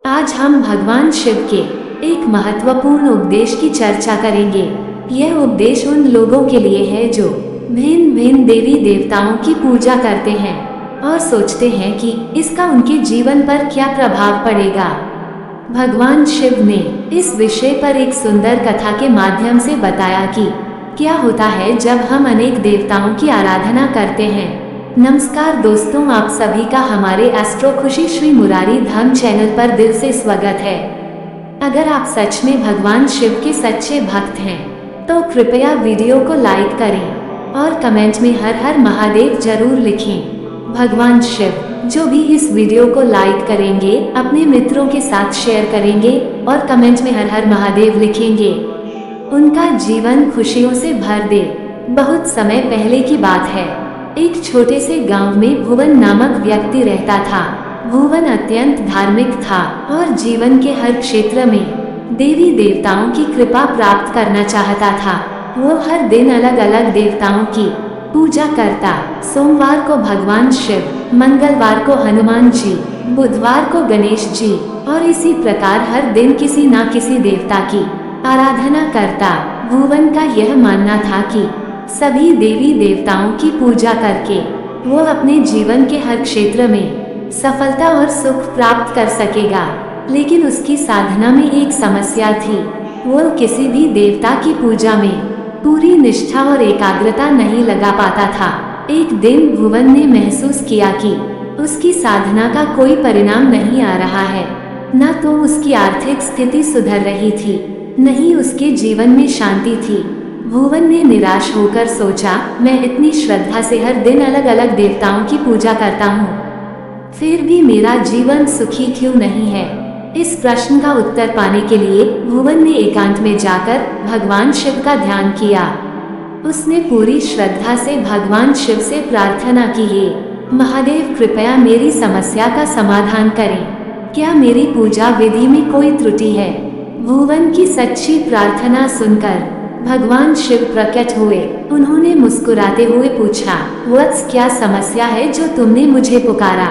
आज हम भगवान शिव के एक महत्वपूर्ण उपदेश की चर्चा करेंगे। यह उपदेश उन लोगों के लिए है जो भिन्न भिन्न देवी देवताओं की पूजा करते हैं और सोचते हैं कि इसका उनके जीवन पर क्या प्रभाव पड़ेगा। भगवान शिव ने इस विषय पर एक सुंदर कथा के माध्यम से बताया कि क्या होता है जब हम अनेक देवताओं की आराधना करते हैं। नमस्कार दोस्तों, आप सभी का हमारे एस्ट्रो खुशी श्री मुरारी धाम चैनल पर दिल से स्वागत है। अगर आप सच में भगवान शिव के सच्चे भक्त हैं तो कृपया वीडियो को लाइक करें और कमेंट में हर हर महादेव जरूर लिखें। भगवान शिव जो भी इस वीडियो को लाइक करेंगे, अपने मित्रों के साथ शेयर करेंगे और कमेंट में हर हर महादेव लिखेंगे, उनका जीवन खुशियों से भर दे। बहुत समय पहले की बात है, एक छोटे से गांव में भुवन नामक व्यक्ति रहता था। भुवन अत्यंत धार्मिक था और जीवन के हर क्षेत्र में देवी देवताओं की कृपा प्राप्त करना चाहता था। वो हर दिन अलग अलग देवताओं की पूजा करता। सोमवार को भगवान शिव, मंगलवार को हनुमान जी, बुधवार को गणेश जी और इसी प्रकार हर दिन किसी न किसी देवता की आराधना करता। भुवन का यह मानना था कि सभी देवी देवताओं की पूजा करके वो अपने जीवन के हर क्षेत्र में सफलता और सुख प्राप्त कर सकेगा। लेकिन उसकी साधना में एक समस्या थी। वो किसी भी देवता की पूजा में पूरी निष्ठा और एकाग्रता नहीं लगा पाता था। एक दिन भुवन ने महसूस किया कि उसकी साधना का कोई परिणाम नहीं आ रहा है। न तो उसकी आर्थिक स्थिति सुधर रही थी, न ही उसके जीवन में शांति थी। भुवन ने निराश होकर सोचा, मैं इतनी श्रद्धा से हर दिन अलग अलग देवताओं की पूजा करता हूँ, फिर भी मेरा जीवन सुखी क्यों नहीं है। इस प्रश्न का उत्तर पाने के लिए भुवन ने एकांत में जाकर भगवान शिव का ध्यान किया। उसने पूरी श्रद्धा से भगवान शिव से प्रार्थना की, हे महादेव, कृपया मेरी समस्या का समाधान करें। क्या मेरी पूजा विधि में कोई त्रुटि है? भुवन की सच्ची प्रार्थना सुनकर भगवान शिव प्रकट हुए। उन्होंने मुस्कुराते हुए पूछा, वत्स, क्या समस्या है जो तुमने मुझे पुकारा?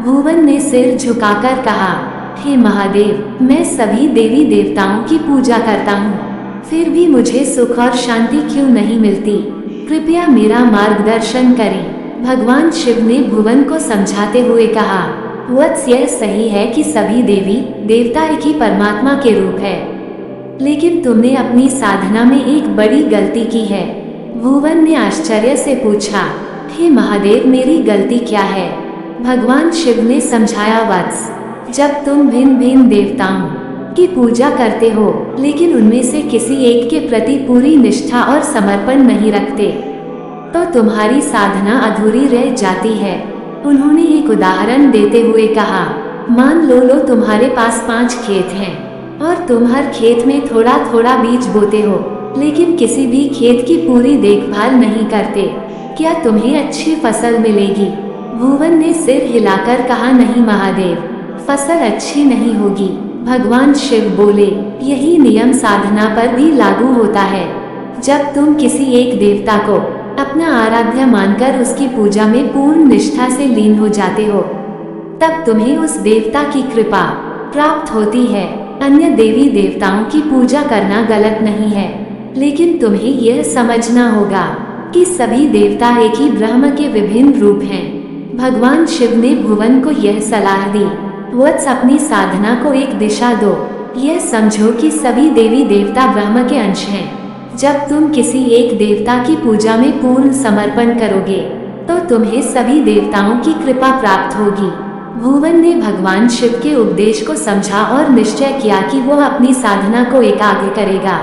भुवन ने सिर झुकाकर कहा, हे महादेव, मैं सभी देवी देवताओं की पूजा करता हूँ, फिर भी मुझे सुख और शांति क्यों नहीं मिलती? कृपया मेरा मार्गदर्शन करें। भगवान शिव ने भुवन को समझाते हुए कहा, वत्स, यह सही है कि सभी देवी देवता एक ही परमात्मा के रूप है, लेकिन तुमने अपनी साधना में एक बड़ी गलती की है। भुवन ने आश्चर्य से पूछा, हे महादेव, मेरी गलती क्या है? भगवान शिव ने समझाया, वत्स, जब तुम भिन्न भिन्न देवताओं की पूजा करते हो लेकिन उनमें से किसी एक के प्रति पूरी निष्ठा और समर्पण नहीं रखते तो तुम्हारी साधना अधूरी रह जाती है। उन्होंने एक उदाहरण देते हुए कहा, मान लो तुम्हारे पास 5 खेत हैं और तुम हर खेत में थोड़ा थोड़ा बीज बोते हो, लेकिन किसी भी खेत की पूरी देखभाल नहीं करते। क्या तुम्हें अच्छी फसल मिलेगी? भुवन ने सिर हिलाकर कहा, नहीं महादेव, फसल अच्छी नहीं होगी। भगवान शिव बोले, यही नियम साधना पर भी लागू होता है। जब तुम किसी एक देवता को अपना आराध्य मानकर उसकी पूजा में पूर्ण निष्ठा से लीन हो जाते हो, तब तुम्हें उस देवता की कृपा प्राप्त होती है। अन्य देवी देवताओं की पूजा करना गलत नहीं है, लेकिन तुम्हें यह समझना होगा कि सभी देवता एक ही ब्रह्म के विभिन्न रूप हैं। भगवान शिव ने भुवन को यह सलाह दी, वत्स, अपनी साधना को एक दिशा दो। यह समझो कि सभी देवी देवता ब्रह्म के अंश हैं। जब तुम किसी एक देवता की पूजा में पूर्ण समर्पण करोगे तो तुम्हें सभी देवताओं की कृपा प्राप्त होगी। भुवन ने भगवान शिव के उपदेश को समझा और निश्चय किया कि वह अपनी साधना को एकाग्र करेगा।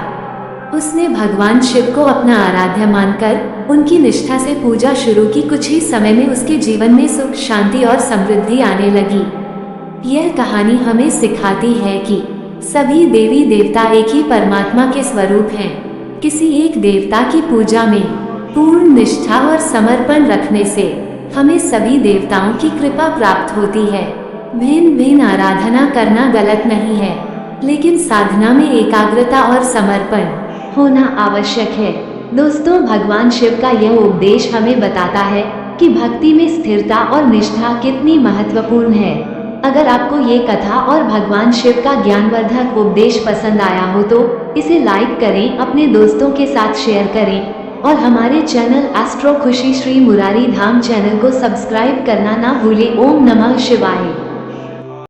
उसने भगवान शिव को अपना आराध्य मानकर उनकी निष्ठा से पूजा शुरू की। कुछ ही समय में उसके जीवन में सुख, शांति और समृद्धि आने लगी। यह कहानी हमें सिखाती है कि सभी देवी देवता एक ही परमात्मा के स्वरूप हैं। किसी एक देवता की पूजा में पूर्ण निष्ठा और समर्पण रखने से हमें सभी देवताओं की कृपा प्राप्त होती है। भिन्न भिन्न आराधना करना गलत नहीं है, लेकिन साधना में एकाग्रता और समर्पण होना आवश्यक है। दोस्तों, भगवान शिव का यह उपदेश हमें बताता है कि भक्ति में स्थिरता और निष्ठा कितनी महत्वपूर्ण है। अगर आपको ये कथा और भगवान शिव का ज्ञानवर्धक उपदेश पसंद आया हो तो इसे लाइक करें, अपने दोस्तों के साथ शेयर करें और हमारे चैनल एस्ट्रो खुशी श्री मुरारी धाम चैनल को सब्सक्राइब करना ना भूलें। ओम नमः शिवाय।